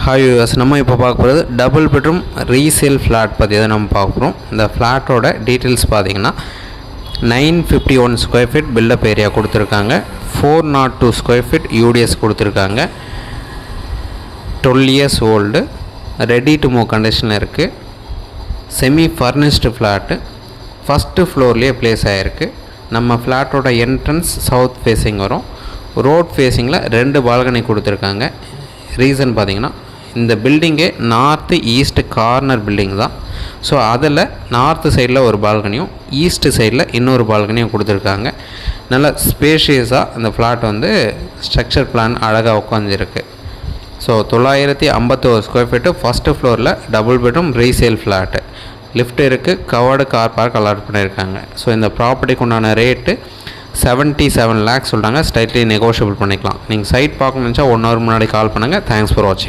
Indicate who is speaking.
Speaker 1: Hi US நம்ம இப்போ பார்க்க போகிறது டபுள் பெட்ரூம் ரீசேல் ஃப்ளாட் பற்றி தான் நம்ம பார்க்க போகிறோம். இந்த ஃப்ளாட்டோட டீட்டெயில்ஸ் பார்த்தீங்கன்னா 951 ஸ்கொயர் ஃபீட் பில்டப் ஏரியா கொடுத்துருக்காங்க. 402 ஸ்கொயர் ஃபீட் யூடிஎஸ் கொடுத்துருக்காங்க. 12 years old, ready to move கண்டிஷனில் இருக்குது. செமி ஃபர்னிஷ்டு ஃப்ளாட்டு, ஃபஸ்ட்டு ஃப்ளோர்லேயே ப்ளேஸ் ஆகிருக்கு. நம்ம ஃப்ளாட்டோட என்ட்ரன்ஸ் சவுத் ஃபேஸிங் வரும். ரோட் ஃபேஸிங்கில் 2 பால்கனி கொடுத்துருக்காங்க. ரீசன் பார்த்திங்கன்னா இந்த பில்டிங்கே நார்த்து ஈஸ்ட் கார்னர் பில்டிங் தான். ஸோ அதில் நார்த்து சைடில் ஒரு பால்கனியும் ஈஸ்ட்டு சைடில் இன்னொரு பால்கனியும் கொடுத்துருக்காங்க. நல்லா ஸ்பேஷியஸாக இந்த ஃப்ளாட் வந்து ஸ்ட்ரக்சர் பிளான் அழகாக உட்காந்துருக்கு. ஸோ 951 ஸ்கொயர் ஃபீட்டு, ஃபஸ்ட்டு ஃப்ளோரில் double bedroom resale flat. Lift இருக்குது, கவர்டு கார் பார்க் அலாட் பண்ணியிருக்காங்க. ஸோ இந்த ப்ராப்பர்ட்டிக்கு உண்டான ரேட்டு 77 lakhs சொல்கிறாங்க. ஸ்லைட்லி நெகோஷியபிள் பண்ணிக்கலாம். நீங்கள் சைட் பார்க்கணுன்னு நினச்சா 1 hour முன்னாடி கால் பண்ணுங்கள். தேங்க்ஸ் ஃபார் வாட்சிங்.